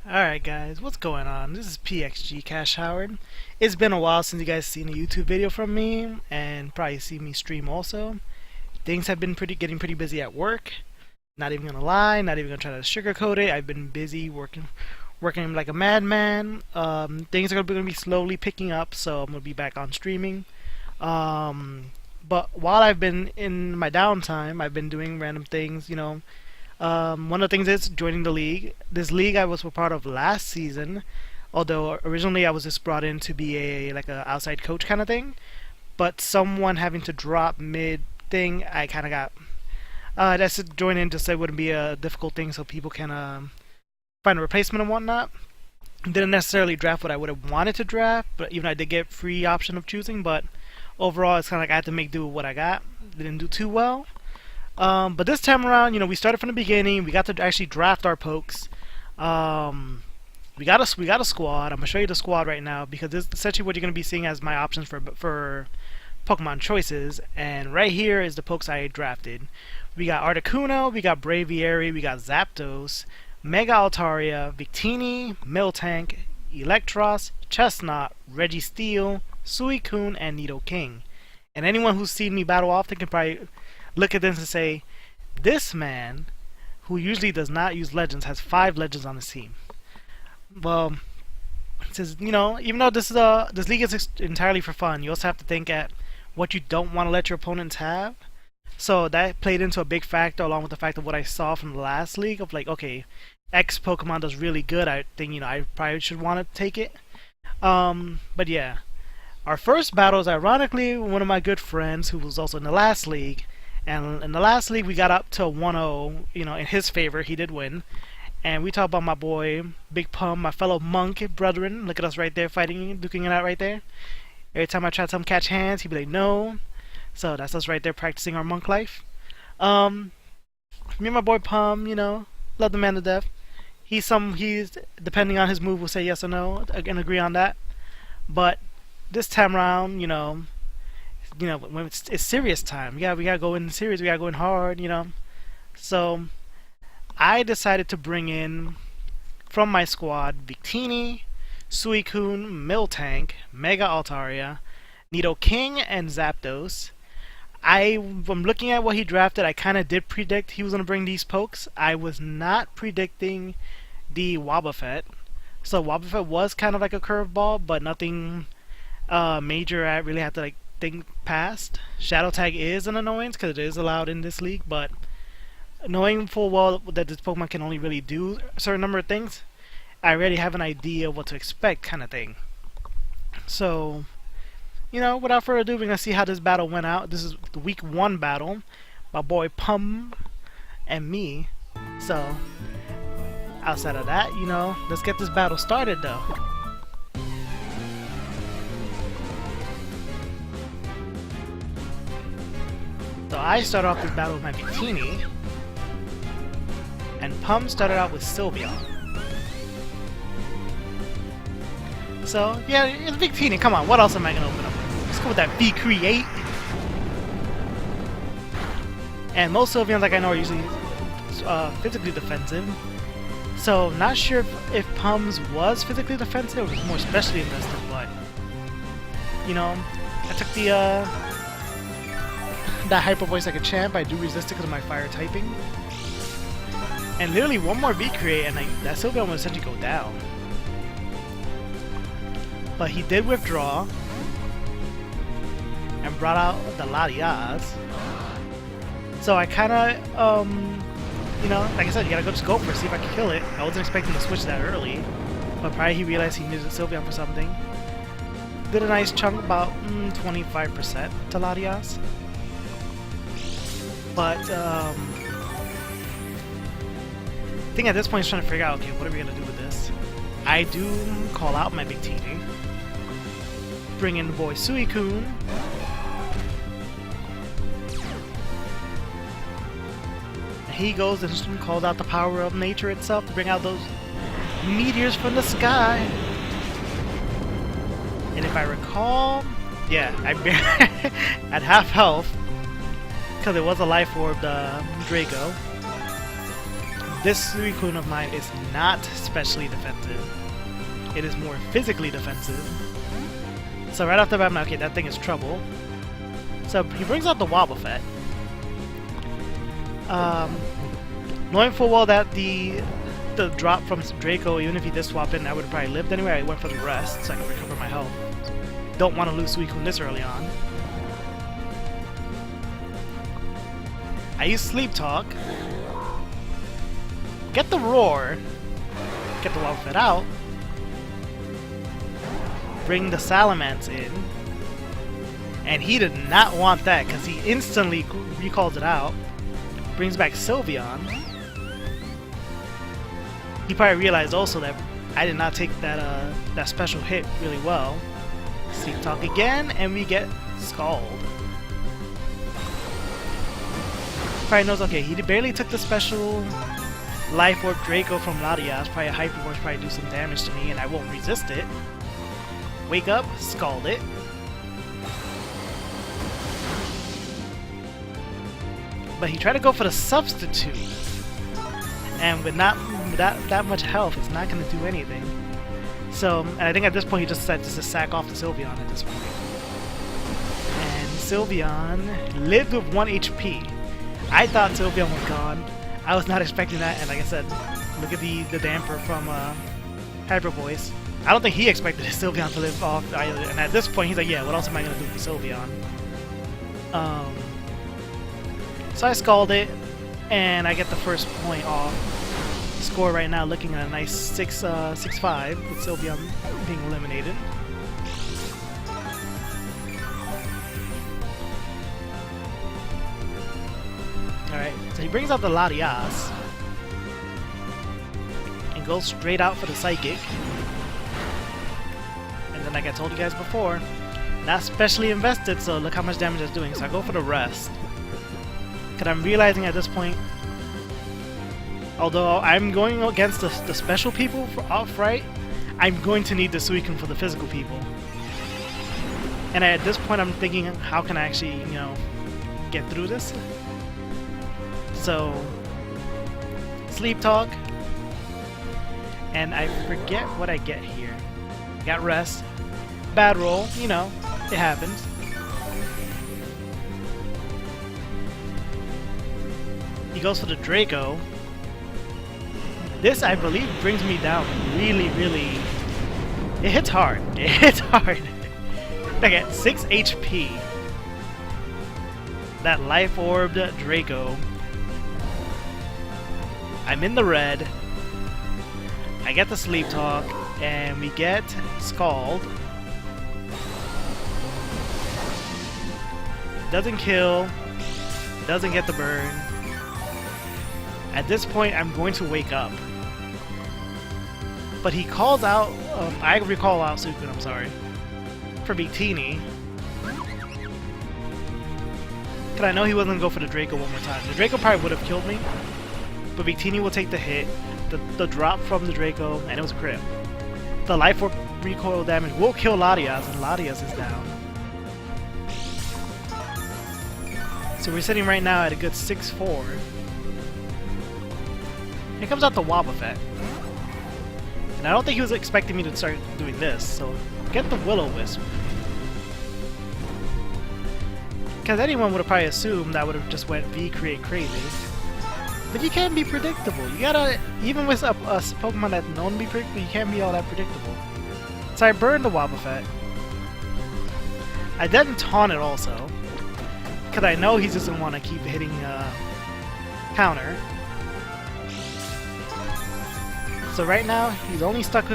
Alright guys, what's going on? This is PXG Cash Howard. It's been a while since you guys seen a YouTube video from me, and probably see me stream also. Things have been getting pretty busy at work. Not even gonna lie, not even gonna try to sugarcoat it. I've been busy working like a madman. Things are gonna be slowly picking up, so I'm gonna be back on streaming. But while I've been in my downtime, I've been doing random things. One of the things is joining the league. This league I was a part of last season, although originally I was just brought in to be a outside coach kind of thing. But someone having to drop mid thing, I kind of got that's to join in just so it wouldn't be a difficult thing, so people can find a replacement and whatnot. Didn't necessarily draft what I would have wanted to draft, but even I did get free option of choosing. But overall, it's kind of like I had to make do with what I got. Didn't do too well. But this time around, we started from the beginning. We got to actually draft our pokes. We got a squad. I'm gonna show you the squad right now because this is essentially what you're gonna be seeing as my options for Pokemon choices. And right here is the pokes I drafted. We got Articuno, we got Braviary, we got Zapdos, Mega Altaria, Victini, Miltank, Electros, Chestnut, Registeel, Suicune, and Nidoking. And anyone who's seen me battle often can probably look at this and say, this man, who usually does not use legends, has 5 legends on his team. Well, it says, even though this league is entirely for fun, you also have to think at what you don't want to let your opponents have. So that played into a big factor, along with the fact of what I saw from the last league of like, okay, X Pokemon does really good. I think I probably should want to take it. But yeah, our first battle is ironically one of my good friends who was also in the last league. And in the last league, we got up to 1-0, in his favor. He did win. And we talk about my boy, BigPumm, my fellow monk brethren. Look at us right there fighting, duking it out right there. Every time I try to tell him catch hands, he'd be like, no. So that's us right there practicing our monk life. Me and my boy Pumm, love the man to death. He's depending on his move, will say yes or no, and agree on that. But this time around, when it's serious time. Yeah, we gotta go in serious. We gotta go in hard. So I decided to bring in from my squad Victini, Suicune, Miltank, Mega Altaria, Nidoking, and Zapdos. From looking at what he drafted, I kind of did predict he was gonna bring these pokes. I was not predicting the Wobbuffet. So Wobbuffet was kind of like a curveball, but nothing major. I really had to think past. Shadow Tag is an annoyance because it is allowed in this league, but knowing full well that this Pokemon can only really do a certain number of things, I already have an idea of what to expect, kind of thing. So, without further ado, we're gonna see how this battle went out. This is the week 1 battle, my boy Pumm and me. So, outside of that, let's get this battle started though. So I started off this battle with my Victini, and Pumm started out with Sylveon. So yeah, it's Victini. Come on, what else am I gonna open up with? Let's go with that V-Create. And most Sylveons, like I know, are usually physically defensive. So not sure if Pumm's was physically defensive or was more specially invested, but I took that Hyper Voice like a champ. I do resist it because of my fire typing. And literally one more V-Create and that Sylveon would essentially go down. But he did withdraw and brought out the Latias. So I kinda, like I said, you gotta just go for it, see if I can kill it. I wasn't expecting to switch that early, but probably he realized he needed Sylveon for something. Did a nice chunk, about 25% to Latias. But, I think at this point he's trying to figure out, okay, what are we gonna do with this? I do call out my Victini. Bring in the boy Suicune. He goes and calls out the power of nature itself to bring out those meteors from the sky. And if I recall, yeah, at half health, because it was a life orb, Draco. This Suicune of mine is not specially defensive. It is more physically defensive. So right off the bat, I'm like, okay, that thing is trouble. So he brings out the Wobbuffet. Knowing full well that the drop from Draco, even if he did swap in, I would have probably lived anyway. I went for the rest so I can recover my health. Don't want to lose Suicune this early on. I use Sleep Talk. Get the Roar. Get the Wobbuffet out. Bring the Salamence in. And he did not want that because he instantly recalls it out. Brings back Sylveon. He probably realized also that I did not take that special hit really well. Sleep Talk again, and we get Scald. Probably knows, okay, he barely took the special Life Orb Draco from Latias. Probably a Hyper Voice probably do some damage to me, and I won't resist it. Wake up, Scald it. But he tried to go for the substitute, and with not that much health, it's not going to do anything. So, and I think at this point he just decided to sack off the Sylveon at this point. And Sylveon lived with 1 HP. I thought Sylveon was gone. I was not expecting that, and like I said, look at the damper from Hyper Voice. I don't think he expected his Sylveon to live off either. And at this point, he's like, yeah, what else am I going to do with the Sylveon? So I Scald it, and I get the first point off. Score right now looking at a nice 6-5 with Sylveon being eliminated. Alright, so he brings out the Latias and goes straight out for the Psychic. And then like I told you guys before, not specially invested, so look how much damage it's doing. So I go for the rest. Because I'm realizing at this point, although I'm going against the special people for outright, I'm going to need the Suicune for the physical people. And at this point I'm thinking, how can I actually, you know, get through this? So, Sleep Talk, and I forget what I get here. Got Rest, bad roll, you know, it happens. He goes for the Draco. This, I believe, brings me down really, really... It hits hard. It hits hard. Like at 6 HP. That Life Orbed Draco. I'm in the red. I get the Sleep Talk. And we get Scald. Doesn't kill. Doesn't get the burn. At this point, I'm going to wake up. But he calls out... I recall out Suicune, I'm sorry. For Victini. Because I know he wasn't going to go for the Draco one more time. The Draco probably would have killed me. But Victini will take the hit. The drop from the Draco, and it was a crit. The Life Orb recoil damage will kill Latias, and Latias is down. So we're sitting right now at a good 6-4. Here comes out the Wobbuffet. And I don't think he was expecting me to start doing this, so get the Will-O-Wisp. Because anyone would have probably assumed that would have just went V-Create crazy. But you can't be predictable. You gotta, even with a Pokemon that's known to be predictable, you can't be all that predictable. So I burned the Wobbuffet. I didn't taunt it also. Because I know he doesn't want to keep hitting counter. So right now, he's only stuck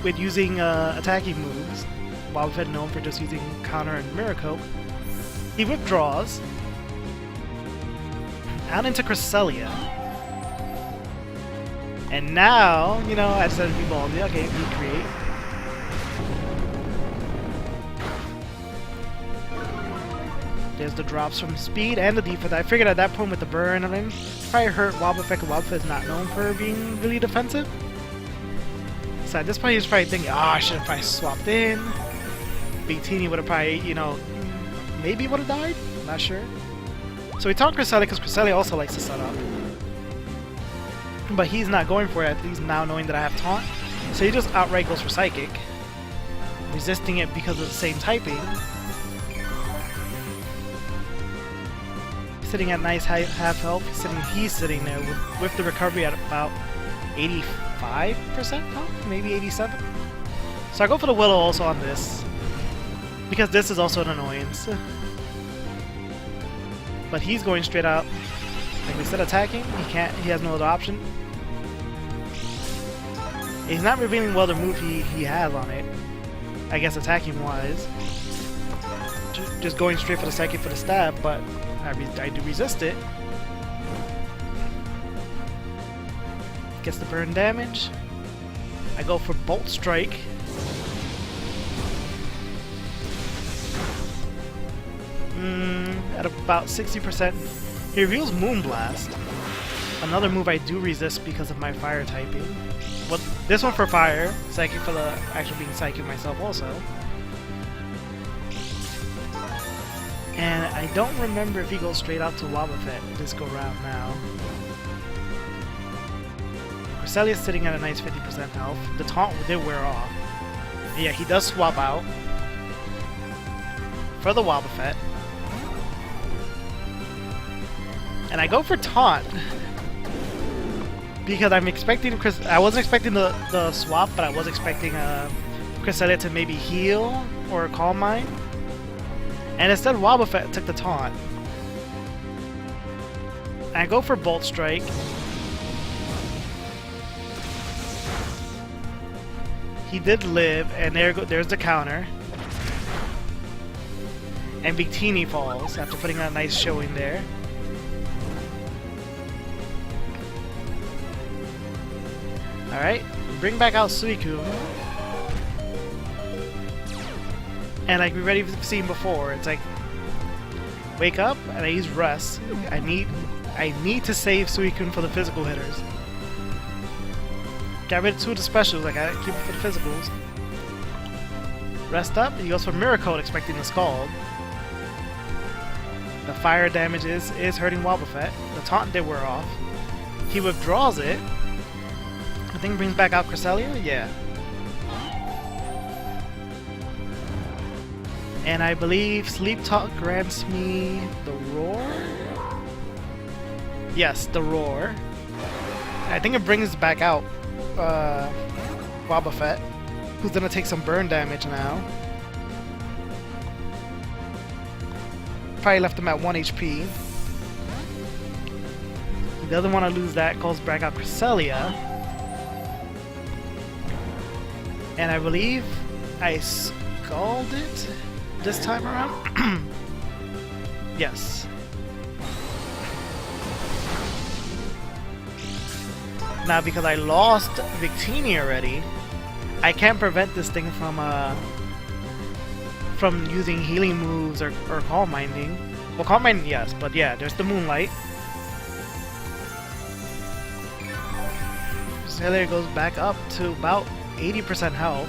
with using attacking moves. Wobbuffet known for just using counter and Mirror Coat. He withdraws. Out into Cresselia. And now, you know, I decided to be ballsy. Okay, recreate. There's the drops from speed and the defense. I figured at that point with the burn, I mean, probably hurt Wobbuffet, because Wobbuffet is not known for being really defensive. So at this point, he was probably thinking, oh, I should have probably swapped in. Victini would have probably, you know, maybe would have died. I'm not sure. So we taunt Cresselia because Cresselia also likes to set up. But he's not going for it, at least now knowing that I have taunt. So he just outright goes for Psychic, resisting it because of the same typing. Sitting at nice half health. He's sitting there with the recovery at about 85% health, maybe 87. So I go for the Willow also on this, because this is also an annoyance. But he's going straight out. Like we said, attacking. He has no other option. He's not revealing well the move he has on it. I guess attacking wise. Just going straight for the Psychic for the stab, but I do resist it. Gets the burn damage. I go for Bolt Strike. At about 60%. He reveals Moonblast. Another move I do resist because of my fire typing. Well, this one for fire, Psychic for the actually being Psychic myself also. And I don't remember if he goes straight out to Wobbuffet this go round now. Cresselia's sitting at a nice 50% health. The taunt did wear off. Yeah, he does swap out for the Wobbuffet. And I go for taunt because I'm expecting I wasn't expecting the swap, but I was expecting Cresselia to maybe heal or Calm Mind. And instead Wobbuffet took the taunt. And I go for Bolt Strike. He did live, and there's the counter. And Victini falls after putting out a nice showing there. Alright, bring back out Suicune. And like we already seen before, it's like wake up and I use rest. I need to save Suicune for the physical hitters. Got rid of 2 of the specials, I gotta keep it for the physicals. Rest up, he goes for Mirror Coat expecting the Scald. The fire damage is hurting Wobbuffet. The taunt did wear off. He withdraws it. I think brings back out Cresselia? Yeah. And I believe Sleep Talk grants me the Roar? Yes, the Roar. I think it brings back out Wobbuffet, who's gonna take some burn damage now. Probably left him at 1 HP. He doesn't want to lose that, calls back out Cresselia. And I believe I Scald it this time around? Yes. Now because I lost Victini already, I can't prevent this thing from using healing moves or Calm Minding. Well, Calm Minding, yes, but yeah, there's the Moonlight. Cresselia goes back up to about 80% health.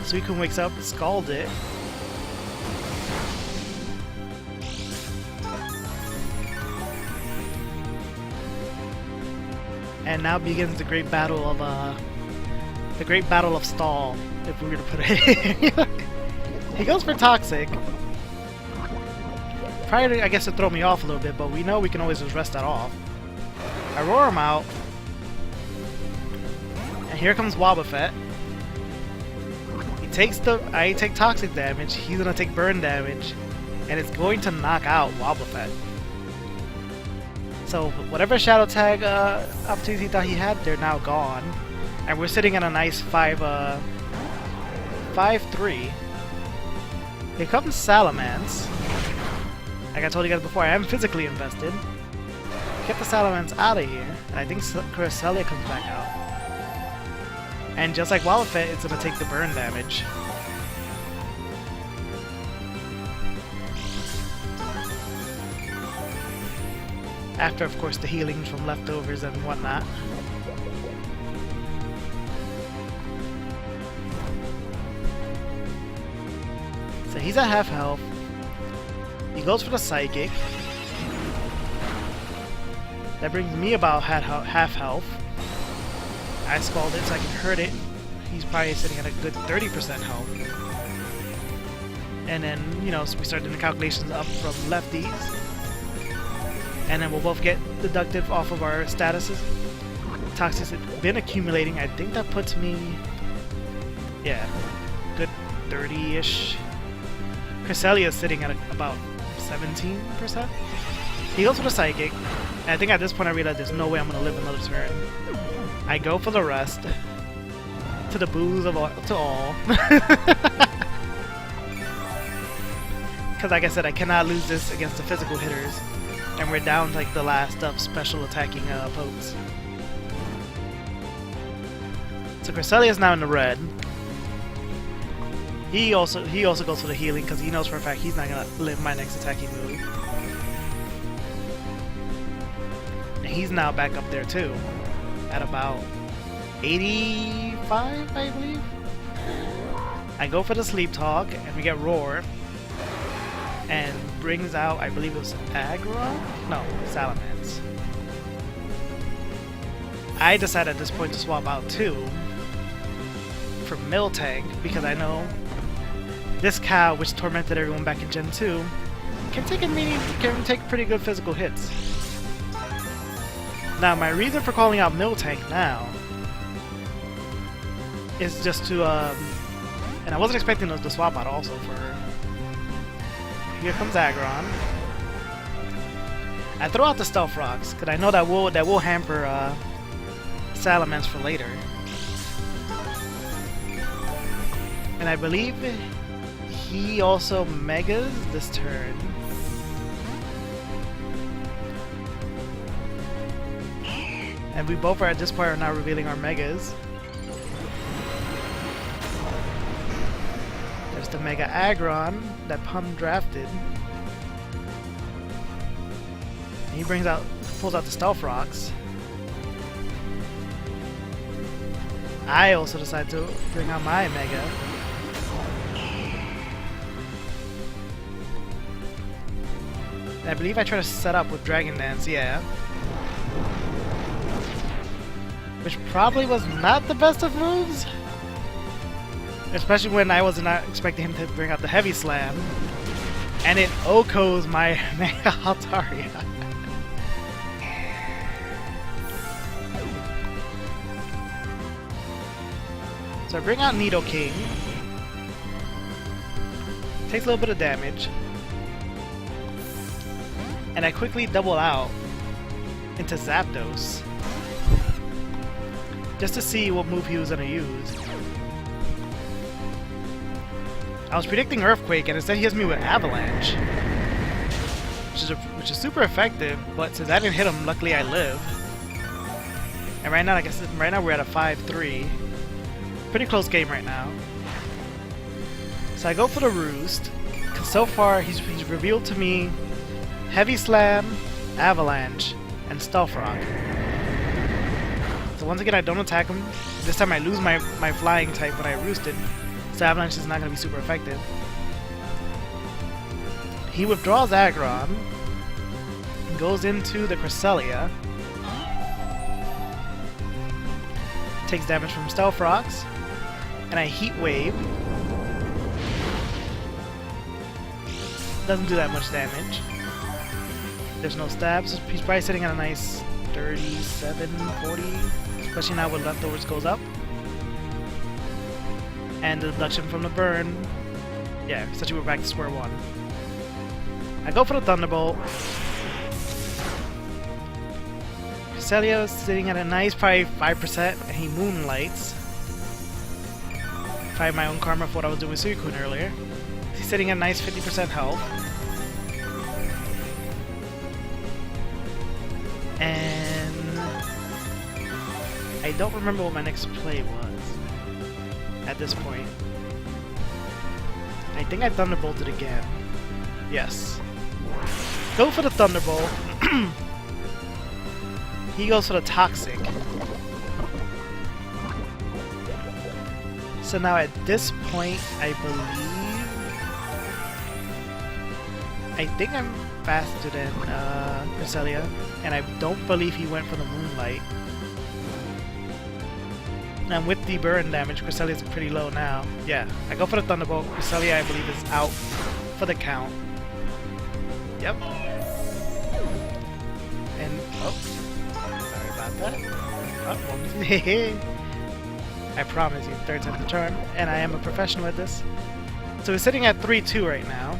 Suicune wakes up, Scald it. And now begins the great battle of stall, if we were to put it. He goes for Toxic. Probably, I guess, to throw me off a little bit, but we know we can always just rest that off. I roar him out. And here comes Wobbuffet. I take Toxic damage, he's gonna take burn damage, and it's going to knock out Wobbuffet. So whatever Shadow Tag opportunities he thought he had, they're now gone. And we're sitting at a nice 5-3. Here comes Salamence. Like I told you guys before, I am physically invested. Get the Salamence out of here, and I think Cresselia comes back out. And just like Wobbuffet, it's gonna take the burn damage. After, of course, the healing from leftovers and whatnot. So he's at half health. He goes for the Psychic. That brings me about half health. I scalded so I can hurt it. He's probably sitting at a good 30% health. And then, you know, so we start doing the calculations up from lefties. And then we'll both get deducted off of our statuses. Toxics have been accumulating. I think that puts me, yeah, good 30-ish. Cresselia is sitting at about 17%. He goes for the Psychic. And I think at this point I realize there's no way I'm going to live another turn. I go for the rest. To the boos of all, to all. Because like I said, I cannot lose this against the physical hitters. And we're down to like the last of special attacking pokes. So Cresselia is now in the red. He also goes for the healing because he knows for a fact he's not gonna live my next attacking move. And he's now back up there too, at about 85, I believe. I go for the Sleep Talk and we get Roar, and brings out, I believe it was Aggron? No, Salamence. I decide at this point to swap out 2 for Miltank because I know this cow, which tormented everyone back in Gen 2, can take pretty good physical hits. Now, my reason for calling out Miltank now is just to, and I wasn't expecting the swap out also for. Here comes Aggron. I throw out the Stealth Rocks because I know that will hamper Salamence for later. And I believe he also Megas this turn. And we both are at this point are now revealing our Megas. There's the Mega Aggron that Pumm drafted. And he pulls out the Stealth Rocks. I also decide to bring out my Mega. And I believe I try to set up with Dragon Dance, yeah. Which probably was not the best of moves. Especially when I was not expecting him to bring out the Heavy Slam. And it OHKOs my Mega Altaria. So I bring out Nidoking. Takes a little bit of damage. And I quickly double out into Zapdos. Just to see what move he was going to use. I was predicting Earthquake, and instead he hits me with Avalanche, which is super effective. But since I didn't hit him, luckily I live. And right now, like I said, right now we're at a 5-3. Pretty close game right now. So I go for the Roost, because so far he's revealed to me Heavy Slam, Avalanche, and Stealth Rock. So once again, I don't attack him. This time I lose my flying type when I roosted. So Avalanche is not going to be super effective. He withdraws Aggron. Goes into the Cresselia. Takes damage from Stealth Rocks. And I Heat Wave. Doesn't do that much damage. There's no stabs. He's probably sitting at a nice 37, 40. Especially now when Leftovers goes up. And the deduction from the burn. Yeah, essentially we're back to square one. I go for the Thunderbolt. Cresselia is sitting at a nice probably 5%, and he Moonlights. Probably my own karma for what I was doing with Suicune earlier. He's sitting at a nice 50% health. And I don't remember what my next play was at this point. I think I Thunderbolted again. Yes. Go for the Thunderbolt. He goes for the Toxic. So now at this point, I I think I'm faster than Cresselia, and I don't believe he went for the Moonlight. And with the burn damage, Cresselia's pretty low now. Yeah, I go for the Thunderbolt. Cresselia, I believe, is out for the count. Yep. And, oh, sorry about that. Oh, I promise you, third time's the charm, and I am a professional at this. So we're sitting at 3-2 right now.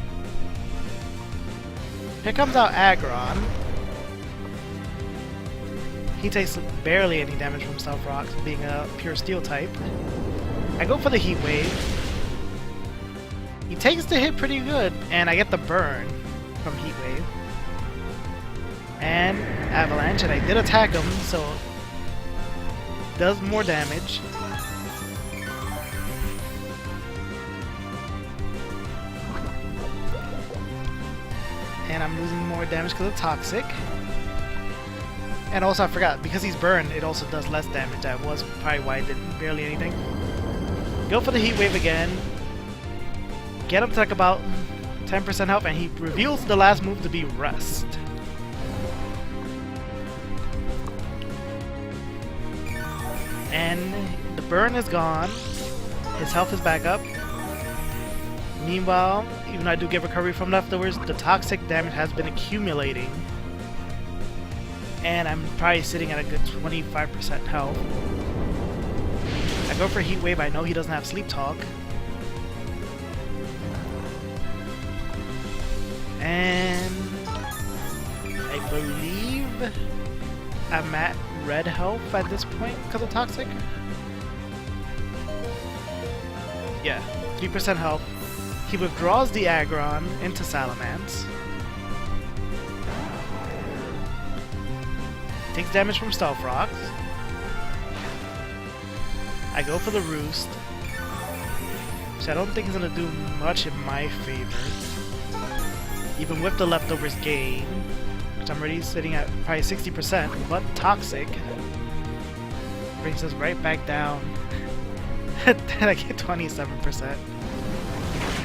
Here comes out Aggron. He takes barely any damage from Stealth Rocks, being a pure Steel type. I go for the Heat Wave. He takes the hit pretty good, and I get the burn from Heat Wave. And Avalanche, and I did attack him, so does more damage. And I'm losing more damage because of Toxic. And also I forgot, because he's burned, it also does less damage. That was probably why I did barely anything. Go for the Heat Wave again. Get him to like about 10% health, and he reveals the last move to be Rest. And the burn is gone. His health is back up. Meanwhile, even though I do get recovery from leftovers, the toxic damage has been accumulating. And I'm probably sitting at a good 25% health. I go for Heat Wave. I know he doesn't have Sleep Talk. And I believe I'm at red health at this point because of Toxic. Yeah, 3% health. He withdraws the Aggron into Salamence. Takes damage from Stealth Rocks. I go for the Roost, which I don't think is going to do much in my favor. Even with the leftovers gain, which I'm already sitting at probably 60%, but Toxic brings us right back down. Then I get 27%.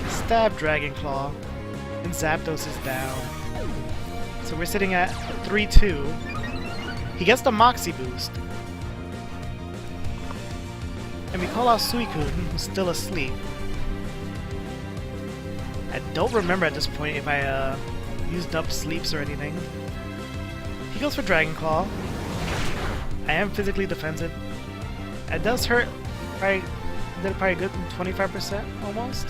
Stab Dragon Claw, and Zapdos is down. So we're sitting at 3-2. He gets the Moxie boost. And we call out Suicune, who's still asleep. I don't remember at this point if I used up sleeps or anything. He goes for Dragon Claw. I am physically defensive. It does hurt. Did probably good 25% almost.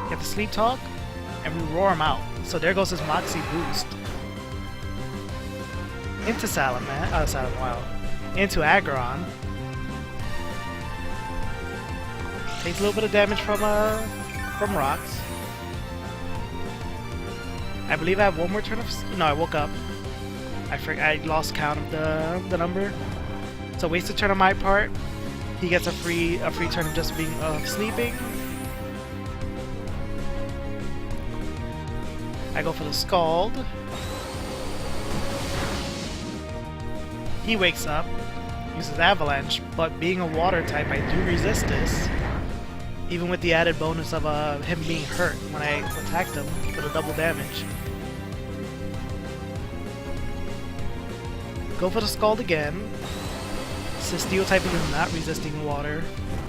Get the Sleep Talk, and we roar him out. So there goes his Moxie boost. Into into Aggron. Takes a little bit of damage from rocks. I believe I have one more turn of... No, I woke up. I lost count of the number. So wasted turn on my part. He gets a free turn of just being sleeping. I go for the Scald. He wakes up, uses Avalanche, but being a water type, I do resist this. Even with the added bonus of him being hurt when I attacked him for the double damage. Go for the Scald again. So Steel type is not resisting water,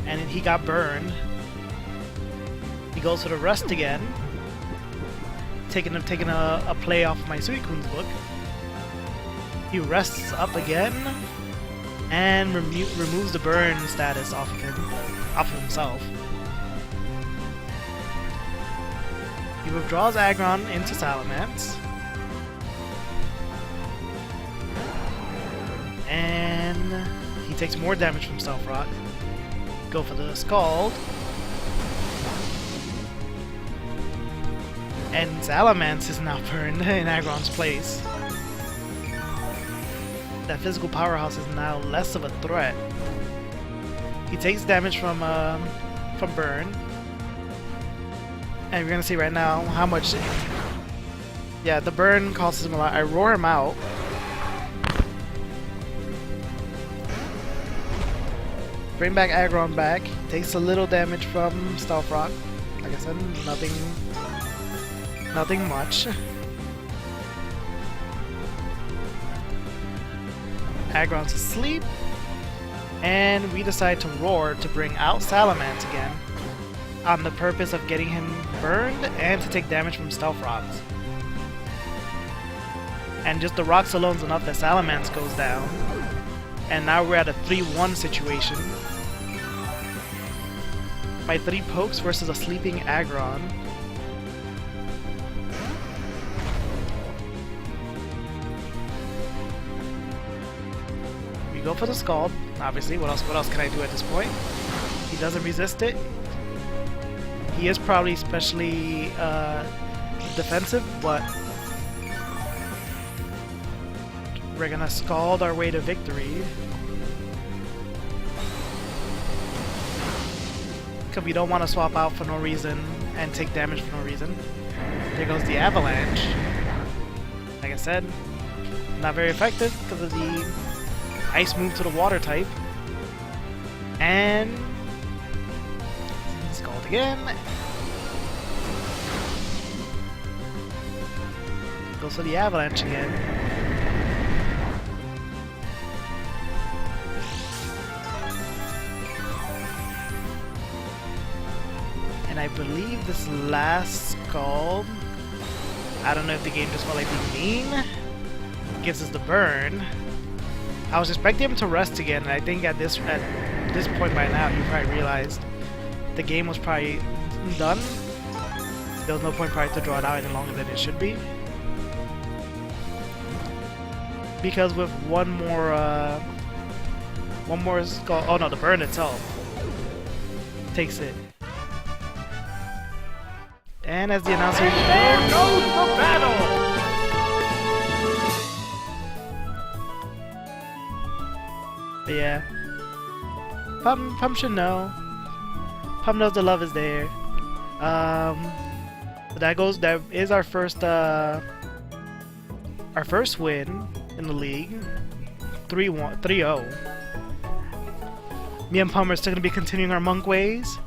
and he got burned. He goes for the Rest again, taking a play off of my Suicune's book. He rests up again and removes the burn status off of himself. He withdraws Aggron into Salamence. And he takes more damage from Stealth Rock. Go for the Scald. And Salamence is now burned in Aggron's place. That physical powerhouse is now less of a threat. He takes damage from burn. And we're gonna see right now how much... Yeah, the burn costs him a lot. I roar him out. Bring back Aggron back. Takes a little damage from Stealth Rock. Like I said, nothing Nothing much. Aggron's asleep. And we decide to roar to bring out Salamence again, on the purpose of getting him burned and to take damage from stealth rocks. And just the rocks alone is enough that Salamence goes down. And now we're at a 3-1 situation. My 3 pokes versus a sleeping Aggron. We go for the Scald, obviously. What else can I do at this point? He doesn't resist it. He is probably especially defensive, but we're gonna Scald our way to victory. Because we don't want to swap out for no reason and take damage for no reason. There goes the Avalanche. Like I said, not very effective because of the ice move to the water type. And Scald again. Goes for the Avalanche again. And I believe this last Scald, I don't know if the game just felt like being mean, gives us the burn. I was expecting him to rest again, and I think at this point by now he probably realized the game was probably done. There was no point probably to draw it out any longer than it should be. Because with one more Scald, oh no, the burn itself takes it. And as the announcer, there goes the battle! But yeah, Pumm should know. Pumm knows the love is there. But that is our first win in the league. 3-0. Me and Pumm are still gonna be continuing our monk ways.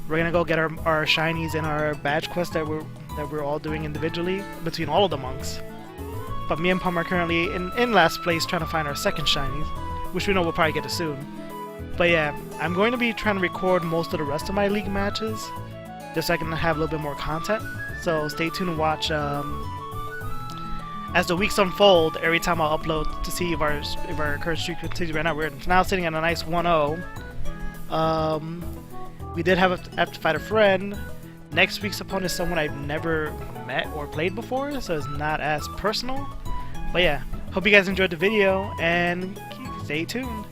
We're gonna go get our shinies and our badge quests that we're all doing individually between all of the monks. But me and Pumm are currently in last place trying to find our second shinies, which we know we'll probably get to soon. But yeah, I'm going to be trying to record most of the rest of my league matches, just so I can have a little bit more content. So stay tuned and watch as the weeks unfold. Every time I'll upload to see if our current streak continues. Right now we're now sitting at a nice 1-0. We did have to fight a friend. Next week's opponent is someone I've never met or played before, so it's not as personal. But yeah, hope you guys enjoyed the video, and stay tuned.